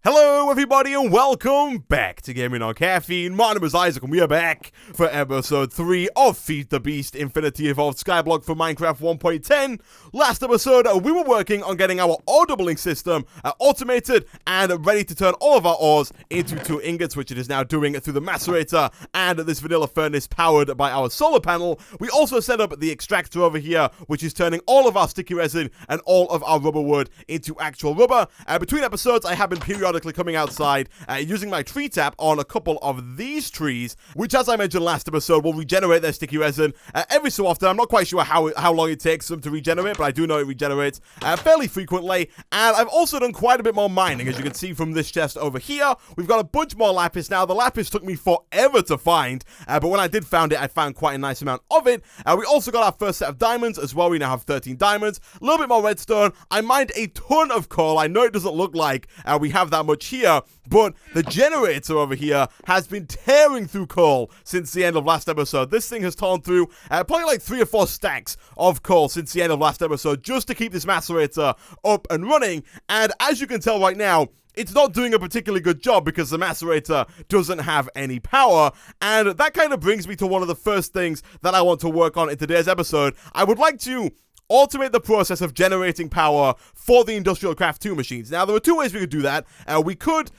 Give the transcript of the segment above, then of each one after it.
Hello everybody and welcome back to Gaming on Caffeine. My name is Isaac and we are back for episode 3 of Feed the Beast Infinity Evolved Skyblock for Minecraft 1.10. Last episode we were working on getting our ore doubling system automated and ready to turn all of our ores into 2 ingots, which it is now doing through the Macerator and this vanilla furnace powered by our solar panel. We also set up the extractor over here, which is turning all of our sticky resin and all of our rubber wood into actual rubber. Between episodes I have been periodically coming outside using my tree tap on a couple of these trees, which, as I mentioned last episode, will regenerate their sticky resin every so often. I'm not quite sure how long it takes them to regenerate, but I do know it regenerates fairly frequently. And I've also done quite a bit more mining, as you can see from this chest over here. We've got a bunch more lapis now. The lapis took me forever to find, but when I did find it, I found quite a nice amount of it. We also got our first set of diamonds as well. We now have 13 diamonds, a little bit more redstone. I mined a ton of coal. I know it doesn't look like we have that much here, but the generator over here has been tearing through coal since the end of last episode. This thing has torn through probably like 3 or 4 stacks of coal since the end of last episode just to keep this macerator up and running. And as you can tell right now, it's not doing a particularly good job because the macerator doesn't have any power. And that kind of brings me to one of the first things that I want to work on in today's episode. I would like to automate the process of generating power for the Industrialcraft 2 machines. Now, there are 2 ways we could do that. We could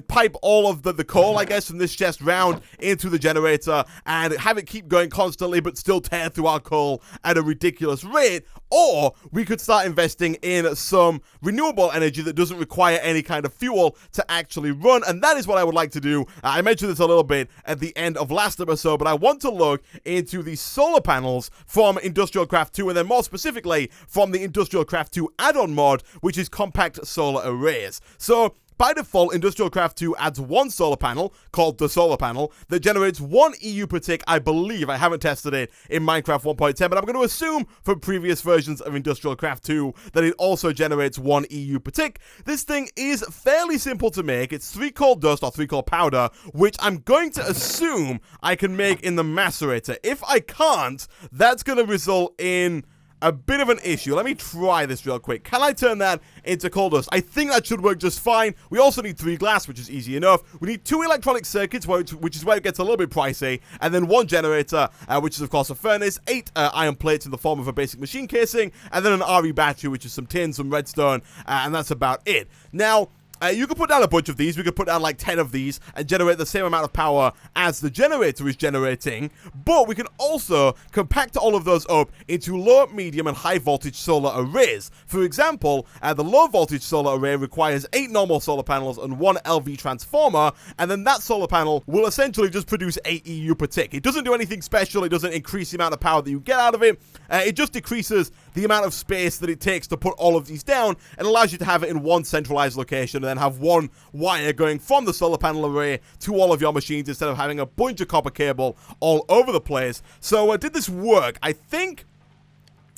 pipe all of the coal, I guess, from this chest round into the generator and have it keep going constantly but still tear through our coal at a ridiculous rate. Or we could start investing in some renewable energy that doesn't require any kind of fuel to actually run, and that is what I would like to do. I mentioned this a little bit at the end of last episode, but I want to look into the solar panels from Industrialcraft 2, and then more specifically from the Industrialcraft 2 add-on mod, which is compact solar arrays. So by default, Industrialcraft 2 adds 1 solar panel, called the solar panel, that generates 1 EU per tick, I believe. I haven't tested it in Minecraft 1.10, but I'm going to assume from previous versions of Industrialcraft 2 that it also generates 1 EU per tick. This thing is fairly simple to make. It's 3 coal dust or 3 coal powder, which I'm going to assume I can make in the macerator. If I can't, that's going to result in a bit of an issue. Let me try this real quick. Can I turn that into coal dust? I think that should work just fine. We also need 3 glass, which is easy enough. We need 2 electronic circuits, which is where it gets a little bit pricey, and then 1 generator, which is of course a furnace, 8 iron plates in the form of a basic machine casing, and then an RE battery, which is some tin, some redstone, and that's about it. Now, you could put down a bunch of these. We could put down like 10 of these and generate the same amount of power as the generator is generating, but we can also compact all of those up into low, medium, and high voltage solar arrays. For example, the low voltage solar array requires 8 normal solar panels and 1 LV transformer, and then that solar panel will essentially just produce 8 EU per tick. It doesn't do anything special. It doesn't increase the amount of power that you get out of it. It just decreases the amount of space that it takes to put all of these down and allows you to have it in one centralized location and then have 1 wire going from the solar panel array to all of your machines instead of having a bunch of copper cable all over the place. So did this work? I think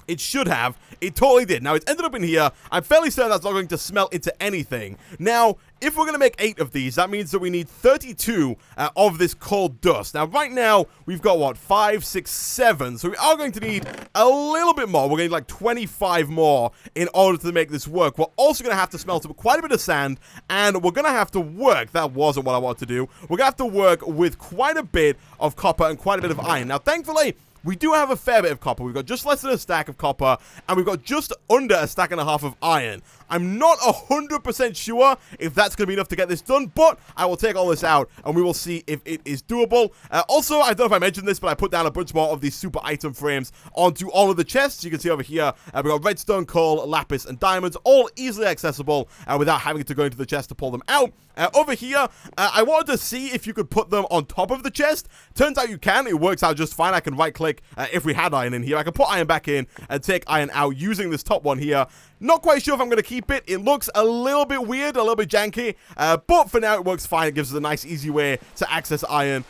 it should have. It totally did. Now, it's ended up in here. I'm fairly certain that's not going to smelt into anything. Now, if we're going to make 8 of these, that means that we need 32 of this coal dust. Now, right now, we've got, what, 5, 6, 7. So we are going to need a little bit more. We're going to need like 25 more in order to make this work. We're also going to have to smelt up quite a bit of sand, and we're going to have to work. That wasn't what I wanted to do. We're going to have to work with quite a bit of copper and quite a bit of iron. Now, thankfully, we do have a fair bit of copper. We've got just less than a stack of copper, and we've got just under a stack and a half of iron. I'm not 100% sure if that's going to be enough to get this done, but I will take all this out, and we will see if it is doable. Also, I don't know if I mentioned this, but I put down a bunch more of these super item frames onto all of the chests. You can see over here, we've got redstone, coal, lapis, and diamonds, all easily accessible without having to go into the chest to pull them out. Over here, I wanted to see if you could put them on top of the chest. Turns out you can. It works out just fine. I can right-click if we had iron in here. I can put iron back in and take iron out using this top one here. Not quite sure if I'm going to keep it. It looks a little bit weird, a little bit janky, but for now it works fine. It gives us a nice, easy way to access iron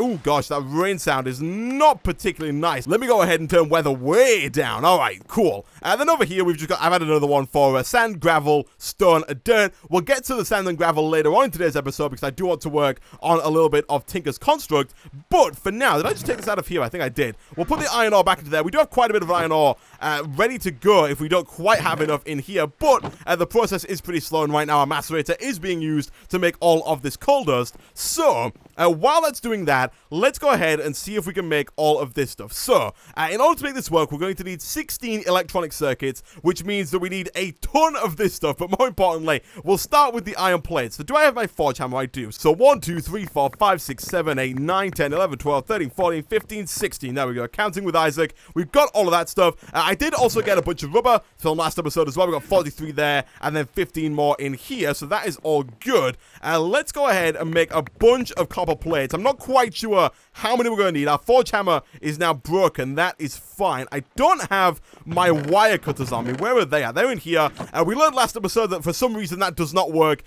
Oh gosh, that rain sound is not particularly nice. Let me go ahead and turn weather way down. All right, cool. Then over here, I've had another one for sand, gravel, stone, dirt. We'll get to the sand and gravel later on in today's episode because I do want to work on a little bit of Tinker's Construct. But for now, did I just take this out of here? I think I did. We'll put the iron ore back into there. We do have quite a bit of iron ore ready to go if we don't quite have enough in here. But the process is pretty slow, and right now our macerator is being used to make all of this coal dust. So while that's doing that, let's go ahead and see if we can make all of this stuff. So in order to make this work, we're going to need 16 electronic circuits, which means that we need a ton of this stuff. But more importantly, we'll start with the iron plates. So do I have my forge hammer? I do. So 1, 2, 3, 4, 5, 6, 7, 8, 9, 10, 11, 12, 13, 14, 15, 16. There we go. Counting with Isaac. We've got all of that stuff. I did also get a bunch of rubber from last episode as well. We got 43 there and then 15 more in here. So that is all good. Let's go ahead and make a bunch of copper plates. I'm not quite sure how many we're going to need. Our forge hammer is now broken. That is fine. I don't have my wire cutters on me. Where are they at? They're in here. We learned last episode that for some reason that does not work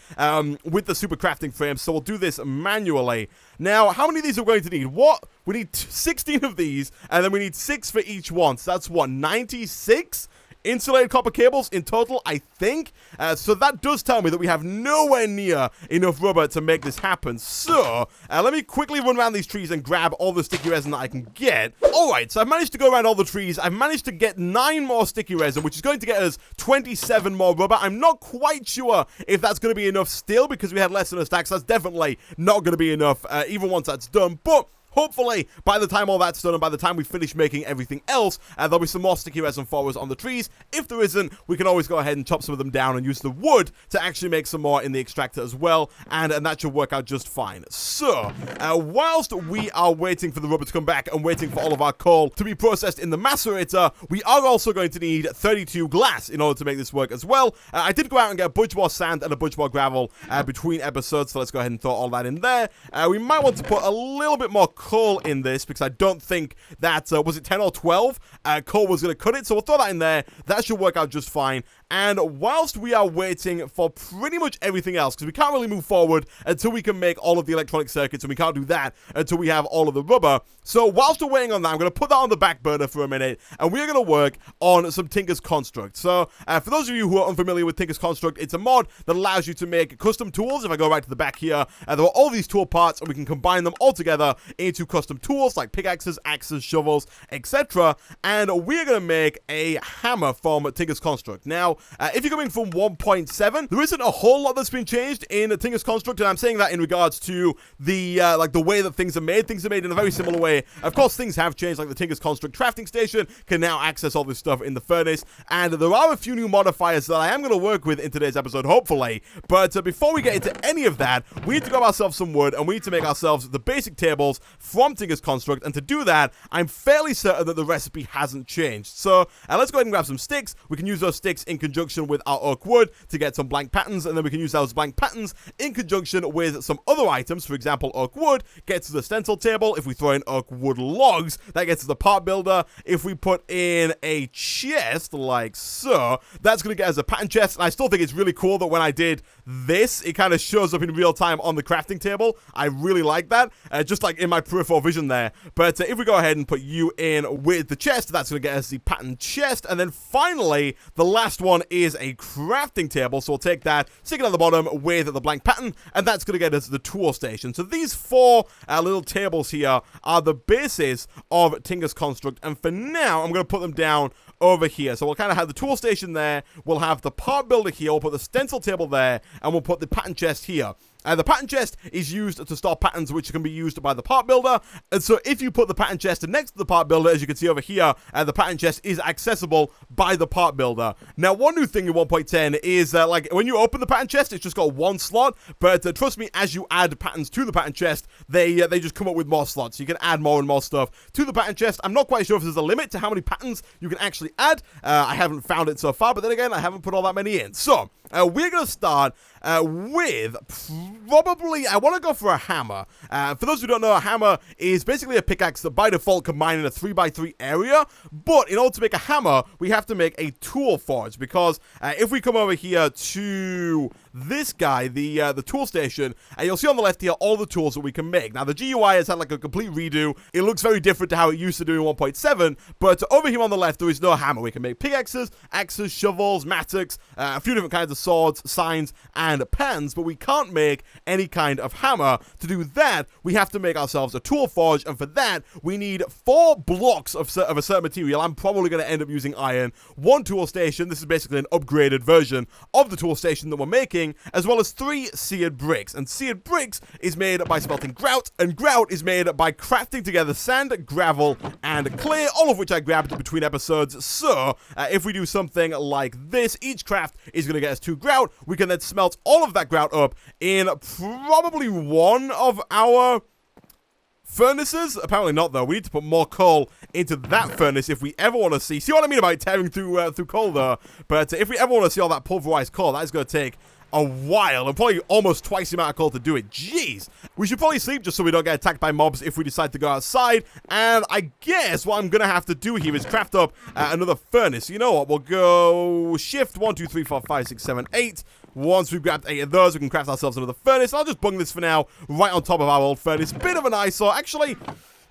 with the super crafting frame, so we'll do this manually. Now, how many of these are we going to need? What? We need 16 of these, and then we need 6 for each one. So that's what, 96? Insulated copper cables in total, I think. So that does tell me that we have nowhere near enough rubber to make this happen. So let me quickly run around these trees and grab all the sticky resin that I can get. Alright, so I've managed to go around all the trees. I've managed to get 9 more sticky resin, which is going to get us 27 more rubber. I'm not quite sure if that's going to be enough still because we had less than a stack. So that's definitely not going to be enough even once that's done. But hopefully, by the time all that's done and by the time we finish making everything else, there'll be some more sticky resin for us on the trees. If there isn't, we can always go ahead and chop some of them down and use the wood to actually make some more in the extractor as well, and that should work out just fine. So, whilst we are waiting for the rubber to come back and waiting for all of our coal to be processed in the macerator, we are also going to need 32 glass in order to make this work as well. I did go out and get a bunch more sand and a bunch more gravel between episodes, so let's go ahead and throw all that in there. We might want to put a little bit more coal in this because I don't think that, was it 10 or 12? Coal was going to cut it, so we'll throw that in there. That should work out just fine. And whilst we are waiting for pretty much everything else, because we can't really move forward until we can make all of the electronic circuits, and we can't do that until we have all of the rubber. So whilst we're waiting on that, I'm going to put that on the back burner for a minute, and we're going to work on some Tinker's Construct. So for those of you who are unfamiliar with Tinker's Construct, it's a mod that allows you to make custom tools. If I go right to the back here, there are all these tool parts, and we can combine them all together into custom tools like pickaxes, axes, shovels, etc. And we're going to make a hammer from Tinker's Construct. Now, if you're coming from 1.7, there isn't a whole lot that's been changed in Tinker's Construct, and I'm saying that in regards to the like the way that things are made. Things are made in a very similar way. Of course, things have changed, like the Tinker's Construct crafting station can now access all this stuff in the furnace, and there are a few new modifiers that I am going to work with in today's episode, hopefully. But before we get into any of that, we need to grab ourselves some wood, and we need to make ourselves the basic tables from Tinker's Construct, and to do that, I'm fairly certain that the recipe hasn't changed. So let's go ahead and grab some sticks. We can use those sticks in conjunction with our oak wood to get some blank patterns, and then we can use those blank patterns in conjunction with some other items. For example, oak wood gets to the stencil table. If we throw in oak wood logs, that gets to the part builder. If we put in a chest like so, that's going to get us a pattern chest. And I still think it's really cool that when I did this, it kind of shows up in real time on the crafting table. I really like that, just like in my peripheral vision there. But if we go ahead and put you in with the chest, that's going to get us the pattern chest. And then finally, the last one is a crafting table. So we'll take that, stick it on the bottom with the blank pattern, and that's going to get us the tool station. So these 4 little tables here are the basis of Tinker's Construct. And for now, I'm going to put them down over here. So we'll kind of have the tool station there. We'll have the part builder here. We'll put the stencil table there, and we'll put the pattern chest here. The pattern chest is used to store patterns which can be used by the part builder. And so if you put the pattern chest next to the part builder, as you can see over here, the pattern chest is accessible by the part builder. Now, one new thing in 1.10 is like when you open the pattern chest, it's just got 1 slot. But trust me, as you add patterns to the pattern chest, they just come up with more slots. So you can add more and more stuff to the pattern chest. I'm not quite sure if there's a limit to how many patterns you can actually add. I haven't found it so far, but then again, I haven't put all that many in. So we're going to start with probably, I want to go for a hammer. For those who don't know, a hammer is basically a pickaxe that by default can mine in a 3x3 area, but in order to make a hammer, we have to make a tool forge, because if we come over here to this guy, the tool station, and you'll see on the left here all the tools that we can make. Now, the GUI has had like a complete redo. It looks very different to how it used to do in 1.7, but over here on the left, there is no hammer. We can make pickaxes, axes, shovels, mattocks, a few different kinds of swords, signs, and pans, but we can't make any kind of hammer. To do that, we have to make ourselves a tool forge, and for that, we need 4 blocks of a certain material. I'm probably going to end up using iron, 1 tool station. This is basically an upgraded version of the tool station that we're making, as well as 3 seared bricks. And seared bricks is made by smelting grout, and grout is made by crafting together sand, gravel, and clay, all of which I grabbed between episodes. So, if we do something like this, each craft is going to get us 2 grout. We can then smelt all of that grout up in probably one of our furnaces? Apparently not, though. We need to put more coal into that furnace if we ever want to see what I mean about tearing through coal, though? But if we ever want to see all that pulverized coal, that is going to take a while, and probably almost twice the amount of coal to do it. Jeez. We should probably sleep just so we don't get attacked by mobs if we decide to go outside, and I guess what I'm gonna have to do here is craft up another furnace. You know what, we'll go shift 1, 2, 3, 4, 5, 6, 7, 8. Once we've grabbed 8 of those, we can craft ourselves another furnace. I'll just bung this for now right on top of our old furnace. Bit of an eyesore. Actually,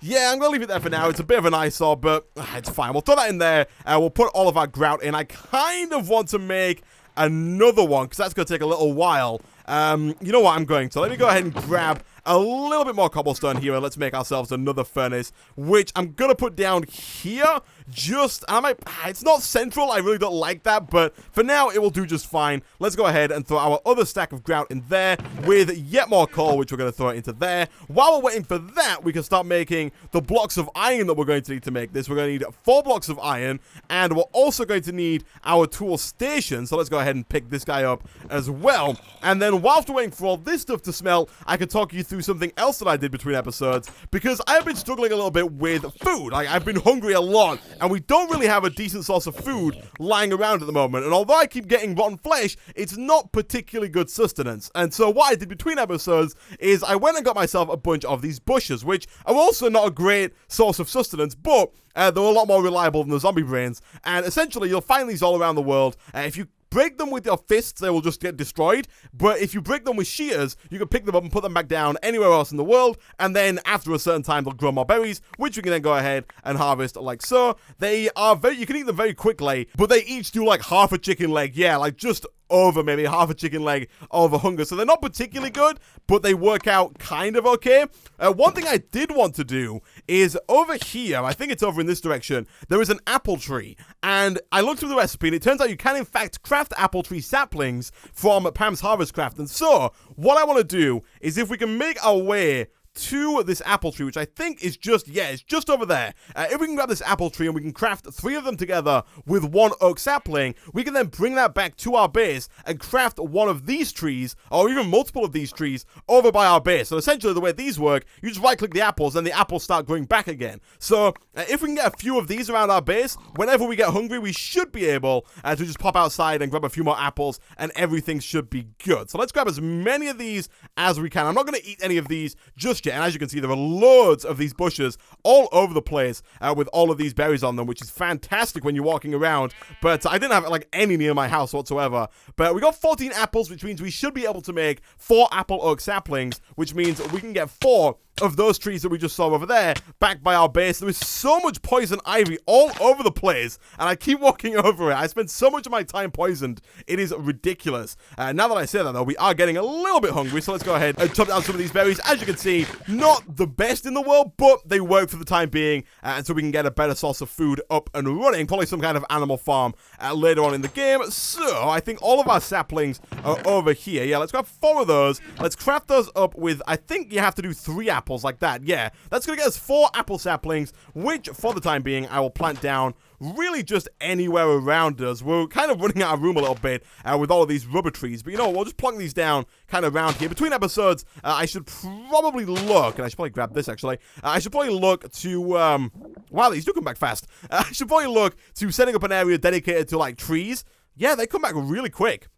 yeah, I'm going to leave it there for now. It's a bit of an eyesore, but it's fine. We'll throw that in there, and we'll put all of our grout in. I kind of want to make another one, because that's going to take a little while. You know what I'm going to? Let me go ahead and grab a little bit more cobblestone here, and let's make ourselves another furnace, which I'm going to put down here. It's not central, I really don't like that, but for now, it will do just fine. Let's go ahead and throw our other stack of grout in there with yet more coal, which we're going to throw into there. While we're waiting for that, we can start making the blocks of iron that we're going to need to make this. We're going to need 4 blocks of iron, and we're also going to need our tool station, so let's go ahead and pick this guy up as well. And then whilst we're waiting for all this stuff to smelt, I can talk you through something else that I did between episodes, because I've been struggling a little bit with food. Like, I've been hungry a lot, and we don't really have a decent source of food lying around at the moment. And although I keep getting rotten flesh, it's not particularly good sustenance. And so what I did between episodes is I went and got myself a bunch of these bushes, which are also not a great source of sustenance, but they're a lot more reliable than the zombie brains. And essentially, you'll find these all around the world. If you break them with your fists, they will just get destroyed. But if you break them with shears, you can pick them up and put them back down anywhere else in the world. And then after a certain time, they'll grow more berries, which we can then go ahead and harvest like so. They are you can eat them very quickly, but they each do like half a chicken leg. Yeah, like just over maybe half a chicken leg over hunger. So they're not particularly good, but they work out kind of okay. One thing I did want to do is over here, I think it's over in this direction, there is an apple tree. And I looked through the recipe, and it turns out you can in fact craft apple tree saplings from Pam's Harvest Craft. And so what I want to do is, if we can make our way to this apple tree, which I think is just, it's just over there. If we can grab this apple tree and we can craft 3 of them together with 1 oak sapling, we can then bring that back to our base and craft one of these trees, or even multiple of these trees, over by our base. So essentially the way these work, you just right click the apples and the apples start growing back again. So if we can get a few of these around our base, whenever we get hungry, we should be able to just pop outside and grab a few more apples, and everything should be good. So let's grab as many of these as we can. I'm not going to eat any of these just yet, and as you can see, there are loads of these bushes all over the place with all of these berries on them, which is fantastic when you're walking around. But I didn't have like any near my house whatsoever. But we got 14 apples, which means we should be able to make 4 apple oak saplings, which means we can get 4 of those trees that we just saw over there back by our base. There is so much poison ivy all over the place, and I keep walking over it. I spend so much of my time poisoned. It is ridiculous. Now that I say that, though, we are getting a little bit hungry, so let's go ahead and chop down some of these berries. As you can see, not the best in the world, but they work for the time being, and so we can get a better source of food up and running. Probably some kind of animal farm later on in the game. So I think all of our saplings are over here. Yeah, let's grab 4 of those. Let's craft those up with, I think you have to do 3 apples like that. Yeah, that's going to get us 4 apple saplings, which for the time being, I will plant down really just anywhere around us. We're kind of running out of room a little bit with all of these rubber trees, but you know, we'll just plunk these down kind of around here. Between episodes, I should probably look, and I should probably grab this actually, I should probably look to, wow, these do come back fast. I should probably look to setting up an area dedicated to like trees. Yeah, they come back really quick.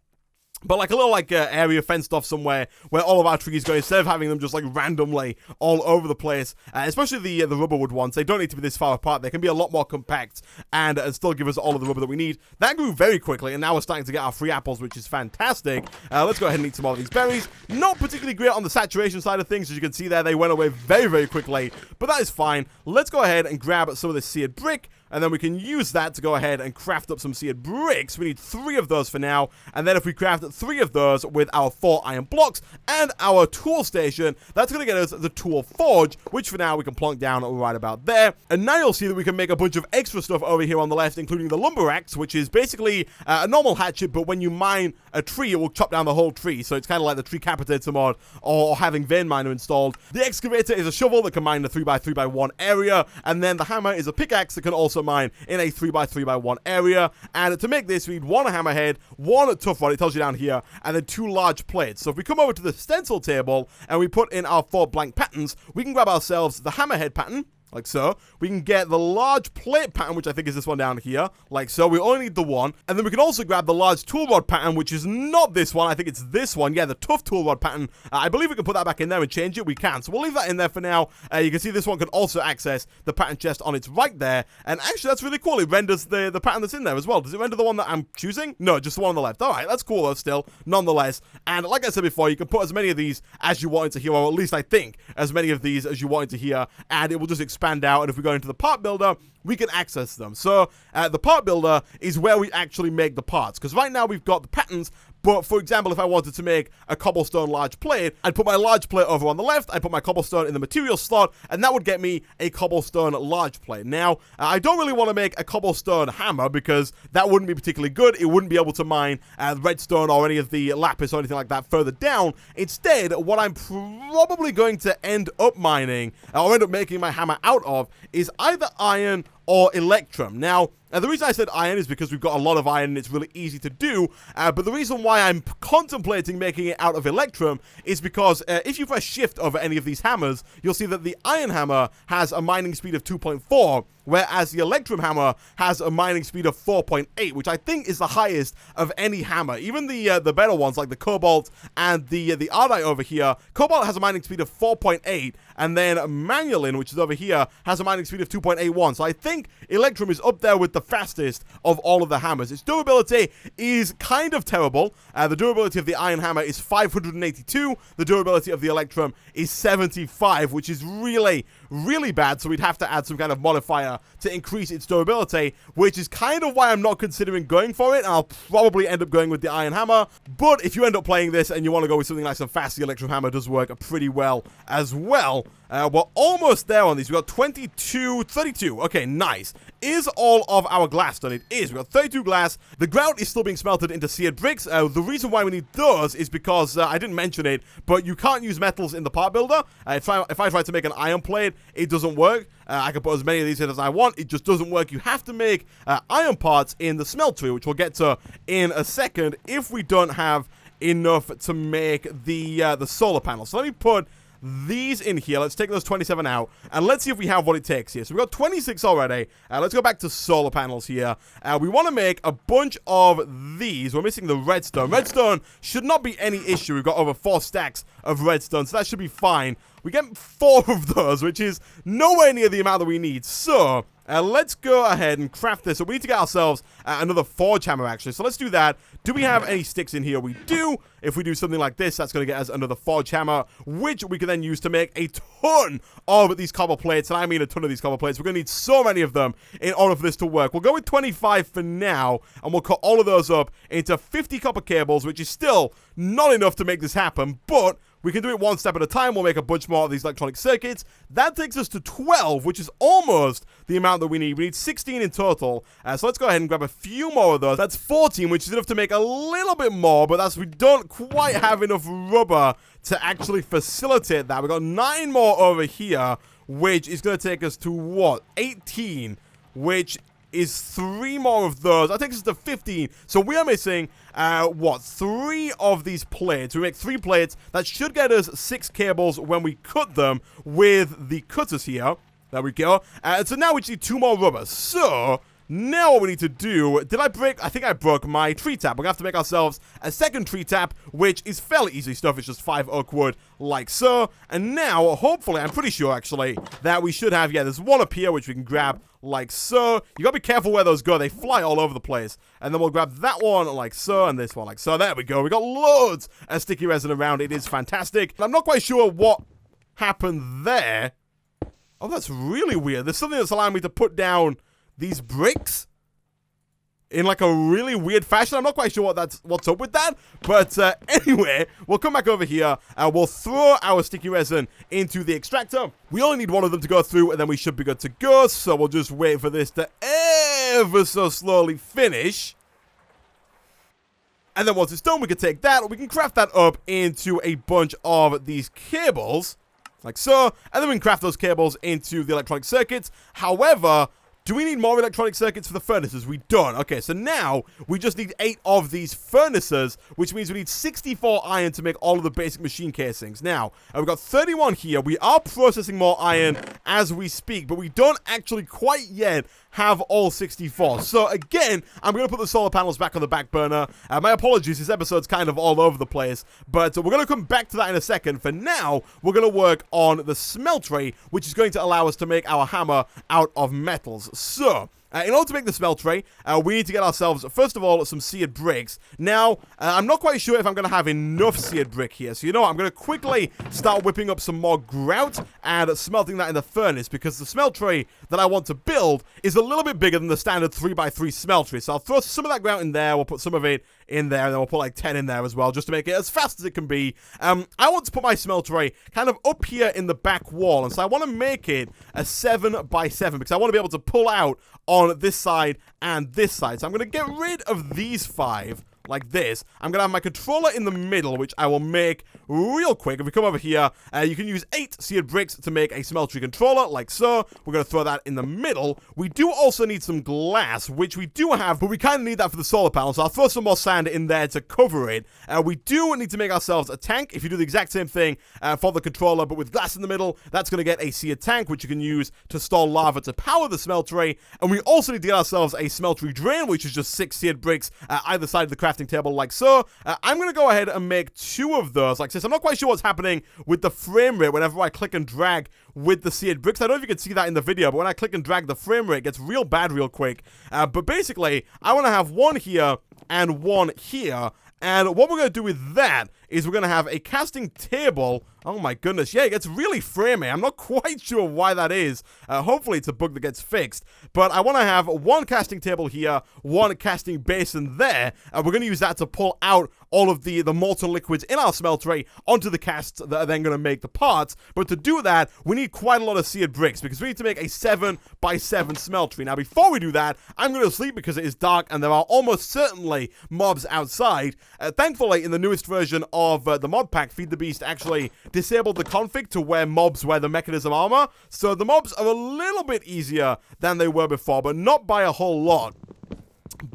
but like a little area fenced off somewhere where all of our trees go, instead of having them just like randomly all over the place. Especially the rubberwood ones, they don't need to be this far apart. They can be a lot more compact and still give us all of the rubber that we need. That grew very quickly, and now we're starting to get our free apples, which is fantastic. Let's go ahead and eat some more of these berries. Not particularly great on the saturation side of things. As you can see there, they went away very, very quickly, but that is fine. Let's go ahead and grab some of this seared brick, and then we can use that to go ahead and craft up some seared bricks. We need 3 of those for now, and then if we craft 3 of those with our 4 iron blocks and our tool station, that's going to get us the tool forge, which for now we can plonk down right about there. And now you'll see that we can make a bunch of extra stuff over here on the left, including the lumber axe, which is basically a normal hatchet, but when you mine a tree, it will chop down the whole tree, so it's kind of like the tree capitator mod, or having vein miner installed. The excavator is a shovel that can mine the 3x3x1 area, and then the hammer is a pickaxe that can also mine in a 3x3x1 area. And to make this, we need 1 hammerhead, 1 tough rod, it tells you down here, and then 2 large plates. So if we come over to the stencil table and we put in our 4 blank patterns, we can grab ourselves the hammerhead pattern, like so. We can get the large plate pattern, which I think is this one down here, like so. We only need the 1. And then we can also grab the large tool rod pattern, which is not this one. I think it's this one. Yeah, the tough tool rod pattern. I believe we can put that back in there and change it. We can. So we'll leave that in there for now. You can see this one can also access the pattern chest on its right there. And actually, that's really cool. It renders the pattern that's in there as well. Does it render the one that I'm choosing? No, just the one on the left. All right, that's cool though still, nonetheless. And like I said before, you can put as many of these as you want into here, or at least I think as many of these as you want into here, and it will just expand out. And if we go into the part builder, we can access them. So the part builder is where we actually make the parts, because right now we've got the patterns. But for example, if I wanted to make a cobblestone large plate, I'd put my large plate over on the left, I'd put my cobblestone in the material slot, and that would get me a cobblestone large plate. Now, I don't really want to make a cobblestone hammer, because that wouldn't be particularly good. It wouldn't be able to mine redstone or any of the lapis or anything like that further down. Instead, what I'm probably going to end up mining, or end up making my hammer out of, is either iron or electrum. Now, the reason I said iron is because we've got a lot of iron and it's really easy to do, but the reason why I'm contemplating making it out of electrum is because if you press shift over any of these hammers, you'll see that the iron hammer has a mining speed of 2.4, whereas the electrum hammer has a mining speed of 4.8, which I think is the highest of any hammer. Even the better ones, like the cobalt and the ardite over here, cobalt has a mining speed of 4.8, and then manulin, which is over here, has a mining speed of 2.81. So I think electrum is up there with the fastest of all of the hammers. Its durability is kind of terrible. The durability of the iron hammer is 582. The durability of the electrum is 75, which is really, really bad. So we'd have to add some kind of modifier to increase its durability, which is kind of why I'm not considering going for it. I'll probably end up going with the iron hammer. But if you end up playing this and you want to go with something nice and fast, the electrum hammer does work pretty well as well. We're almost there on these. We've got 22, 32. Okay, nice. Is all of our glass done? It is. We've got 32 glass. The grout is still being smelted into seared bricks. The reason why we need those is because, I didn't mention it, but you can't use metals in the part builder. If I try to make an iron plate, it doesn't work. I can put as many of these in as I want. It just doesn't work. You have to make iron parts in the smeltery, which we'll get to in a second, if we don't have enough to make the solar panels. So let me put these in here. Let's take those 27 out, and let's see if we have what it takes here. So we've got 26 already. Let's go back to solar panels here. We want to make a bunch of these. We're missing the redstone. Redstone should not be any issue. We've got over 4 stacks of redstone, so that should be fine. We get 4 of those, which is nowhere near the amount that we need. So let's go ahead and craft this. So we need to get ourselves another forge hammer, actually. So let's do that. Do we have any sticks in here? We do. If we do something like this, that's going to get us another forge hammer, which we can then use to make a ton of these copper plates. And I mean a ton of these copper plates. We're going to need so many of them in order for this to work. We'll go with 25 for now, and we'll cut all of those up into 50 copper cables, which is still not enough to make this happen, but we can do it one step at a time. We'll make a bunch more of these electronic circuits. That takes us to 12, which is almost the amount that we need. We need 16 in total. So let's go ahead and grab a few more of those. That's 14, which is enough to make a little bit more, but we don't quite have enough rubber to actually facilitate that. We've got 9 more over here, which is going to take us to, what, 18, which is 3 more of those. That takes us to 15. So we are missing, 3 of these plates. We make 3 plates. That should get us 6 cables when we cut them with the cutters here. There we go. So now we just need 2 more rubbers. So Now what we need to do, did I break? I think I broke my tree tap. We're gonna have to make ourselves a second tree tap, which is fairly easy stuff. It's just 5 oak wood, like so. And now, hopefully, I'm pretty sure, actually, that we should have, yeah, there's one up here, which we can grab, like so. You gotta be careful where those go. They fly all over the place. And then we'll grab that one, like so, and this one, like so. There we go. We got loads of sticky resin around. It is fantastic. I'm not quite sure what happened there. Oh, that's really weird. There's something that's allowing me to put down these bricks in like a really weird fashion. I'm not quite sure what's up with that, but anyway, we'll come back over here and we'll throw our sticky resin into the extractor. We only need one of them to go through and then we should be good to go, so we'll just wait for this to ever so slowly finish. And then once it's done, we can take that, we can craft that up into a bunch of these cables, like so, and then we can craft those cables into the electronic circuits. However, do we need more electronic circuits for the furnaces? We don't. Okay, so now we just need 8 of these furnaces, which means we need 64 iron to make all of the basic machine casings. Now, we've got 31 here. We are processing more iron as we speak, but we don't actually quite yet have all 64. So again, I'm going to put the solar panels back on the back burner. My apologies, this episode's kind of all over the place, but we're going to come back to that in a second. For now, we're going to work on the smeltery, which is going to allow us to make our hammer out of metals. So, in order to make the smeltery, we need to get ourselves, first of all, some seared bricks. Now, I'm not quite sure if I'm going to have enough seared brick here. So, you know what? I'm going to quickly start whipping up some more grout and smelting that in the furnace, because the smeltery that I want to build is a little bit bigger than the standard 3x3 smeltery. So, I'll throw some of that grout in there. We'll put some of it in there, and then we'll put like 10 in there as well, just to make it as fast as it can be. I want to put my smeltery kind of up here in the back wall, and so I want to make it a 7x7, because I want to be able to pull out on this side and this side. So I'm going to get rid of these 5 like this. I'm going to have my controller in the middle, which I will make real quick. If we come over here, you can use 8 seared bricks to make a smeltery controller, like so. We're going to throw that in the middle. We do also need some glass, which we do have, but we kind of need that for the solar panel, so I'll throw some more sand in there to cover it. We do need to make ourselves a tank. If you do the exact same thing for the controller, but with glass in the middle, that's going to get a seared tank, which you can use to store lava to power the smeltery. And we also need to get ourselves a smeltery drain, which is just 6 seared bricks either side of the crafting table, like so. I'm going to go ahead and make 2 of those, like this. I'm not quite sure what's happening with the frame rate whenever I click and drag with the seared bricks. I don't know if you can see that in the video, but when I click and drag, the frame rate gets real bad real quick. But basically, I want to have 1 here and 1 here. And what we're going to do with that is we're going to have a casting table. Oh my goodness, yeah, it gets really framey. I'm not quite sure why that is. Hopefully it's a bug that gets fixed. But I want to have 1 casting table here, 1 casting basin there. And we're going to use that to pull out all of the molten liquids in our smeltery onto the casts that are then going to make the parts. But to do that, we need quite a lot of seared bricks, because we need to make a 7x7 smeltery. Now, before we do that, I'm going to sleep because it is dark and there are almost certainly mobs outside. Thankfully, in the newest version of the mod pack, Feed the Beast actually disabled the config to where mobs wear the mechanism armor. So the mobs are a little bit easier than they were before, but not by a whole lot.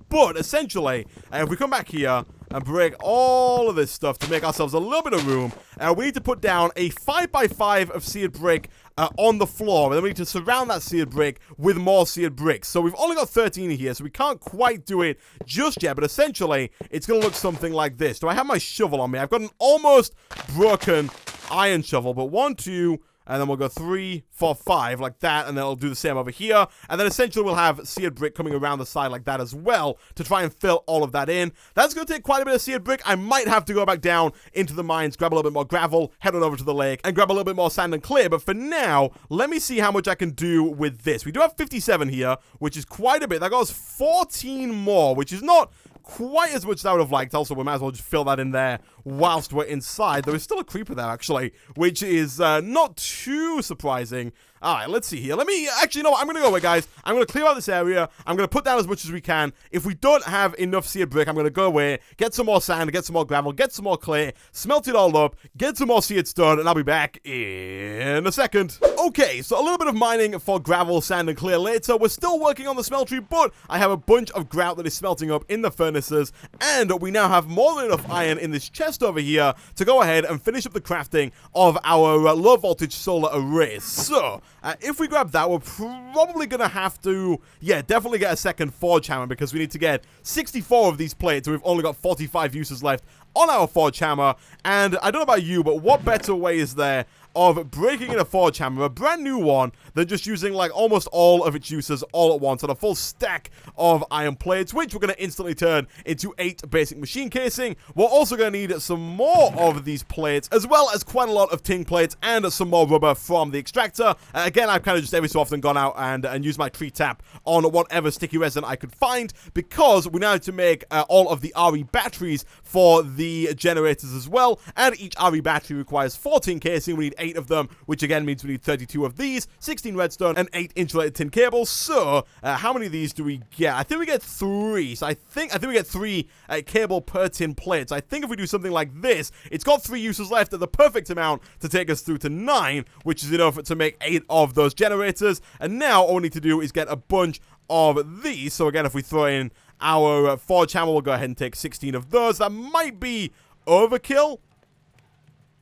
But essentially, if we come back here and break all of this stuff to make ourselves a little bit of room, we need to put down a 5x5 of seared brick on the floor, and then we need to surround that seared brick with more seared bricks. So we've only got 13 here, so we can't quite do it just yet, but essentially, it's going to look something like this. Do I have my shovel on me? I've got an almost broken iron shovel, but 1, 2... and then we'll go 3, 4, 5, like that, and then I'll do the same over here. And then essentially we'll have seared brick coming around the side like that as well to try and fill all of that in. That's going to take quite a bit of seared brick. I might have to go back down into the mines, grab a little bit more gravel, head on over to the lake, and grab a little bit more sand and clay. But for now, let me see how much I can do with this. We do have 57 here, which is quite a bit. That goes 14 more, which is not quite as much as I would have liked. Also, we might as well just fill that in there whilst we're inside. There is still a creeper there, actually, which is not too surprising. All right, let's see here. Let me, actually, you know what? I'm going to go away, guys. I'm going to clear out this area. I'm going to put down as much as we can. If we don't have enough seared brick, I'm going to go away, get some more sand, get some more gravel, get some more clay, smelt it all up, get some more seared stone, and I'll be back in a second. Okay, so a little bit of mining for gravel, sand, and clay later. We're still working on the smeltery, but I have a bunch of grout that is smelting up in the furnaces, and we now have more than enough iron in this chest over here to go ahead and finish up the crafting of our low voltage solar arrays. So, if we grab that, we're probably going to have to, yeah, definitely get a second forge hammer because we need to get 64 of these plates, and we've only got 45 uses left on our forge hammer. And I don't know about you, but what better way is there of breaking in a forge hammer, a brand new one, than just using like almost all of its uses all at once on a full stack of iron plates, which we're going to instantly turn into 8 basic machine casing. We're also going to need some more of these plates, as well as quite a lot of tin plates and some more rubber from the extractor. Again, I've kind of just every so often gone out and used my tree tap on whatever sticky resin I could find, because we now need to make all of the RE batteries for the generators as well, and each RE battery requires 14 casing. We need 8 of them, which again means we need 32 of these, 16 redstone, and 8 insulated tin cables. So, how many of these do we get? I think we get 3. So I think we get 3 cable per tin plates. I think if we do something like this, it's got 3 uses left at the perfect amount to take us through to 9, which is enough to make 8 of those generators. And now all we need to do is get a bunch of these. So again, if we throw in our forge hammer, we'll go ahead and take 16 of those. That might be overkill.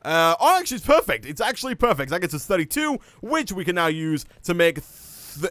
Oh, actually, it's perfect. It's actually perfect. That gets us 32, which we can now use to make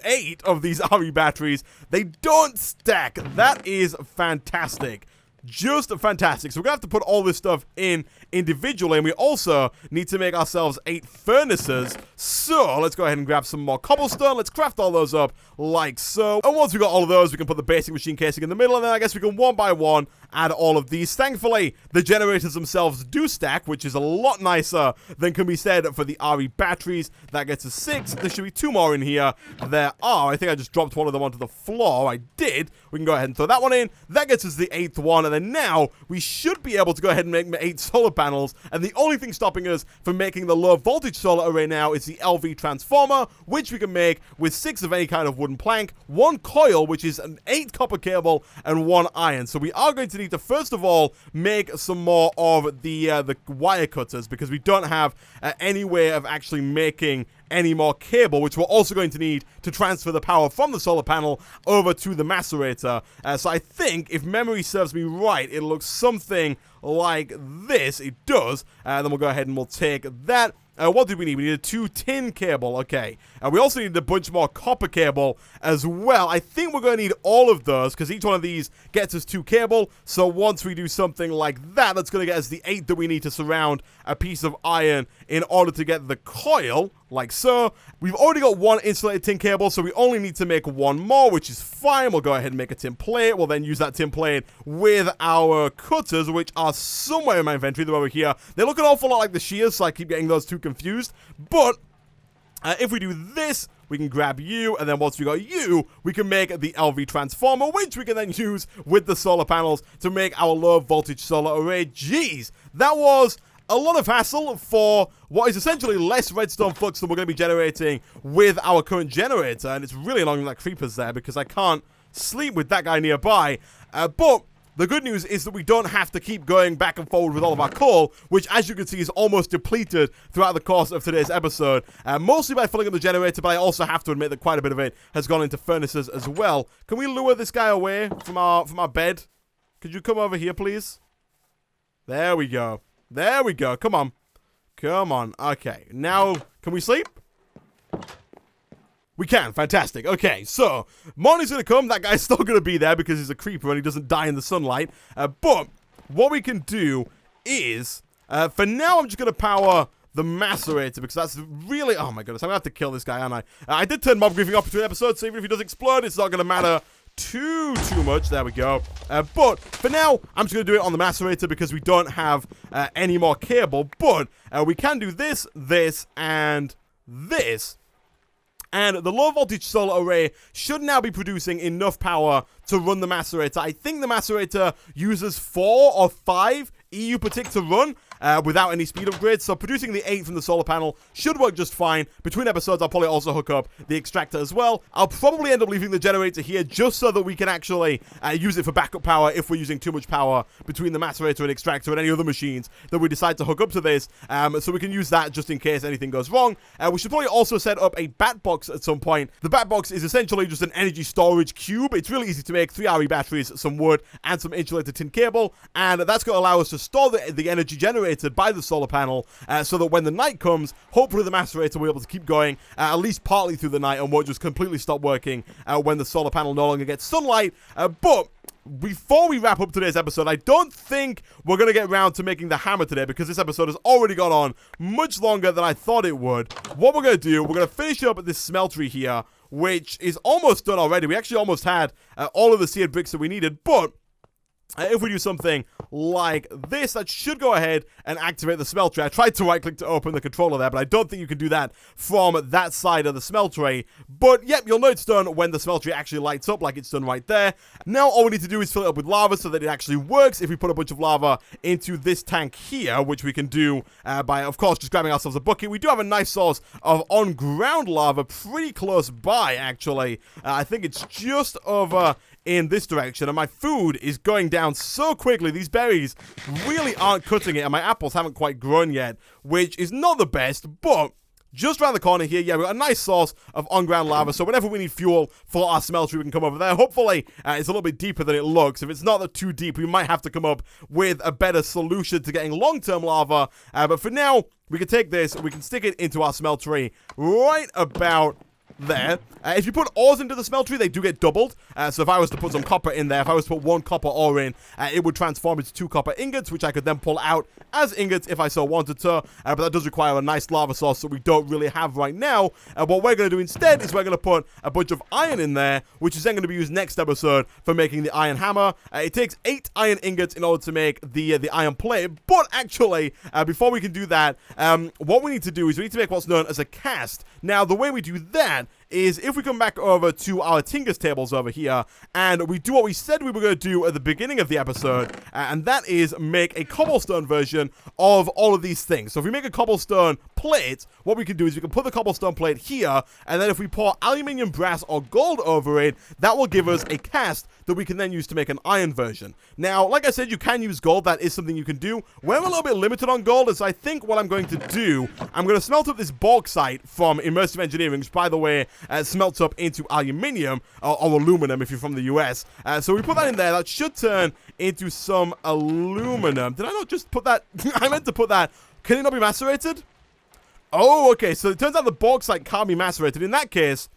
8 of these RE batteries. They don't stack. That is fantastic. Just fantastic. So we're going to have to put all this stuff in individually, and we also need to make ourselves 8 furnaces. So let's go ahead and grab some more cobblestone. Let's craft all those up like so. And once we've got all of those, we can put the basic machine casing in the middle, and then I guess we can one by one add all of these. Thankfully, the generators themselves do stack, which is a lot nicer than can be said for the RE batteries. That gets us 6. There should be 2 more in here. There are. I think I just dropped one of them onto the floor. I did. We can go ahead and throw that one in. That gets us the 8th one, and then now we should be able to go ahead and make 8 solar panels. And the only thing stopping us from making the low voltage solar array now is the LV transformer, which we can make with 6 of any kind of wooden plank, 1 coil, which is an 8 copper cable, and 1 iron. So we are going to need to first of all make some more of the wire cutters, because we don't have any way of actually making any more cable, which we're also going to need to transfer the power from the solar panel over to the macerator. So I think, if memory serves me right, it looks something like this. It does. Then we'll go ahead and we'll take that. What did we need? We needed 2 tin cable. Okay. We also needed a bunch more copper cable as well. I think we're going to need all of those, because each one of these gets us 2 cable. So once we do something like that, that's going to get us the 8 that we need to surround a piece of iron in order to get the coil, like so. We've already got 1 insulated tin cable, so we only need to make 1 more, which is fine. We'll go ahead and make a tin plate. We'll then use that tin plate with our cutters, which are somewhere in my inventory. They're over here. They look an awful lot like the shears, so I keep getting those 2 confused. But if we do this, we can grab you, and then once we got you, we can make the LV transformer, which we can then use with the solar panels to make our low voltage solar array. Jeez, that was a lot of hassle for what is essentially less redstone flux than we're going to be generating with our current generator. And it's really annoying that creeper's there, because I can't sleep with that guy nearby. But the good news is that we don't have to keep going back and forward with all of our coal, which, as you can see, is almost depleted throughout the course of today's episode. Mostly by filling up the generator, but I also have to admit that quite a bit of it has gone into furnaces as well. Can we lure this guy away from our bed? Could you come over here, please? There we go. There we go. Come on. Come on. Okay. Now, can we sleep? We can. Fantastic. Okay, so morning's going to come. That guy's still going to be there because he's a creeper and he doesn't die in the sunlight. But what we can do is, for now, I'm just going to power the macerator, because that's really... Oh, my goodness. I'm going to have to kill this guy, aren't I? I did turn mob griefing off between episodes, so even if he does explode, it's not going to matter too much. There we go. But for now, I'm just going to do it on the macerator because we don't have any more cable. But we can do this, this, and this. And the low voltage solar array should now be producing enough power to run the macerator. I think the macerator uses 4 or 5 EU per tick to run without any speed upgrades. So producing the 8 from the solar panel should work just fine. Between episodes, I'll probably also hook up the extractor as well. I'll probably end up leaving the generator here just so that we can actually use it for backup power if we're using too much power between the macerator and extractor and any other machines that we decide to hook up to this. So we can use that just in case anything goes wrong. We should probably also set up a Batbox at some point. The Batbox is essentially just an energy storage cube. It's really easy to make. 3 RE batteries, some wood, and some insulated tin cable. And that's going to allow us to store the energy generated macerated by the solar panel, so that when the night comes, hopefully the macerator will be able to keep going at least partly through the night and won't just completely stop working when the solar panel no longer gets sunlight. But before we wrap up today's episode, I don't think we're going to get around to making the hammer today, because this episode has already gone on much longer than I thought it would. What we're going to do, we're going to finish up at this smeltery here, which is almost done already. We actually almost had all of the seared bricks that we needed, but if we do something like this, that should go ahead and activate the smeltery. I tried to right-click to open the controller there, but I don't think you can do that from that side of the smeltery. But, yep, you'll know it's done when the smeltery actually lights up, like it's done right there. Now, all we need to do is fill it up with lava so that it actually works. If we put a bunch of lava into this tank here, which we can do by, of course, just grabbing ourselves a bucket. We do have a nice source of on-ground lava pretty close by, actually. I think it's just over in this direction, and my food is going down so quickly. These berries really aren't cutting it, and my apples haven't quite grown yet, which is not the best, but just around the corner here, yeah, we've got a nice source of on-ground lava, so whenever we need fuel for our smeltery, we can come over there. Hopefully, it's a little bit deeper than it looks. If it's not too deep, we might have to come up with a better solution to getting long-term lava, but for now, we can take this, we can stick it into our smeltery right about there. If you put ores into the smeltery, they do get doubled. So if I was to put some copper in there, if I was to put 1 copper ore in, it would transform into 2 copper ingots, which I could then pull out as ingots if I so wanted to. But that does require a nice lava source that we don't really have right now. What we're going to do instead is we're going to put a bunch of iron in there, which is then going to be used next episode for making the iron hammer. It takes 8 iron ingots in order to make the iron plate. But actually, before we can do that, what we need to do is we need to make what's known as a cast. Now, the way we do that is if we come back over to our TINKERS'S tables over here, and we do what we said we were going to do at the beginning of the episode, and that is make a cobblestone version of all of these things. So if we make a cobblestone plate, what we can do is we can put the cobblestone plate here, and then if we pour aluminium, brass, or gold over it, that will give us a cast that we can then use to make an iron version. Now, like I said, you can use gold. That is something you can do. We're a little bit limited on gold, and so I think what I'm going to do, I'm going to smelt up this bauxite from Immersive Engineering, which, by the way, smelts up into aluminium, or aluminum if you're from the US. So we put that in there. That should turn into some aluminum. Did I not just put that? I meant to put that. Can it not be macerated? Oh, okay. So it turns out the bauxite can't be macerated. In that case,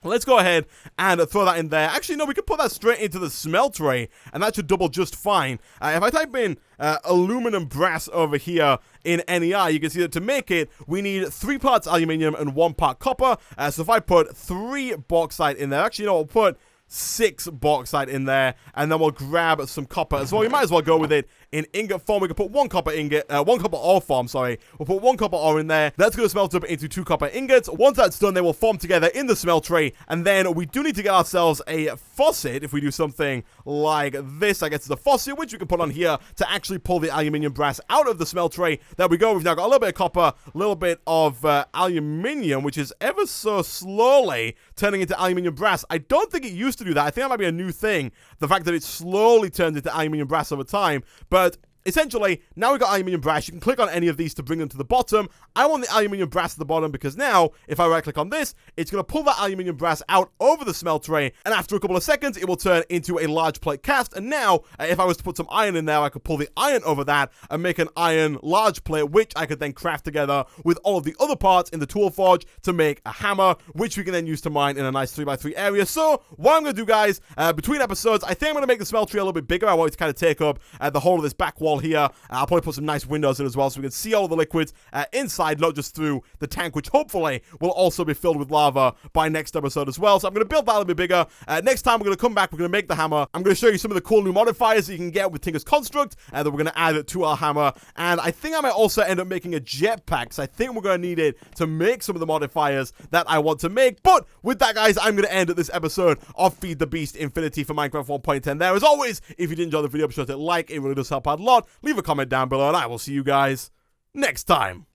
let's go ahead and throw that in there. Actually, no, we could put that straight into the smeltery, and that should double just fine. If I type in aluminum brass over here in NEI, you can see that to make it, we need 3 parts aluminium and 1 part copper. So if I put 3 bauxite in there, actually, no, I'll put 6 bauxite in there, and then we'll grab some copper as well. We might as well go with it in ingot form. We can put 1 copper ingot, 1 copper ore form, sorry. We'll put 1 copper ore in there. That's going to smelt up into 2 copper ingots. Once that's done, they will form together in the smeltery, and then we do need to get ourselves a faucet. If we do something like this, I guess it's a faucet, which we can put on here to actually pull the aluminium brass out of the smeltery. There we go. We've now got a little bit of copper, a little bit of aluminium, which is ever so slowly turning into aluminium brass. I don't think it used to do that. I think that might be a new thing, the fact that it slowly turns into aluminium brass over time, but essentially, now we've got aluminium brass. You can click on any of these to bring them to the bottom. I want the aluminium brass at the bottom because now, if I right-click on this, it's going to pull that aluminium brass out over the smeltery, and after a couple of seconds, it will turn into a large plate cast, and now, if I was to put some iron in there, I could pull the iron over that and make an iron large plate, which I could then craft together with all of the other parts in the tool forge to make a hammer, which we can then use to mine in a nice 3x3 area. So, what I'm going to do, guys, between episodes, I think I'm going to make the smeltery a little bit bigger. I want it to kind of take up the whole of this back wall here. I'll probably put some nice windows in as well so we can see all of the liquids inside, not just through the tank, which hopefully will also be filled with lava by next episode as well. So I'm going to build that a little bit bigger. Next time we're going to come back, we're going to make the hammer. I'm going to show you some of the cool new modifiers that you can get with TINKERS'S construct that we're going to add to our hammer. And I think I might also end up making a jetpack, because I think we're going to need it to make some of the modifiers that I want to make. But with that, guys, I'm going to end this episode of Feed the Beast Infinity for Minecraft 1.10 there. As always, if you did enjoy the video, be sure to like. It really does help out a lot. Leave a comment down below, and I will see you guys next time.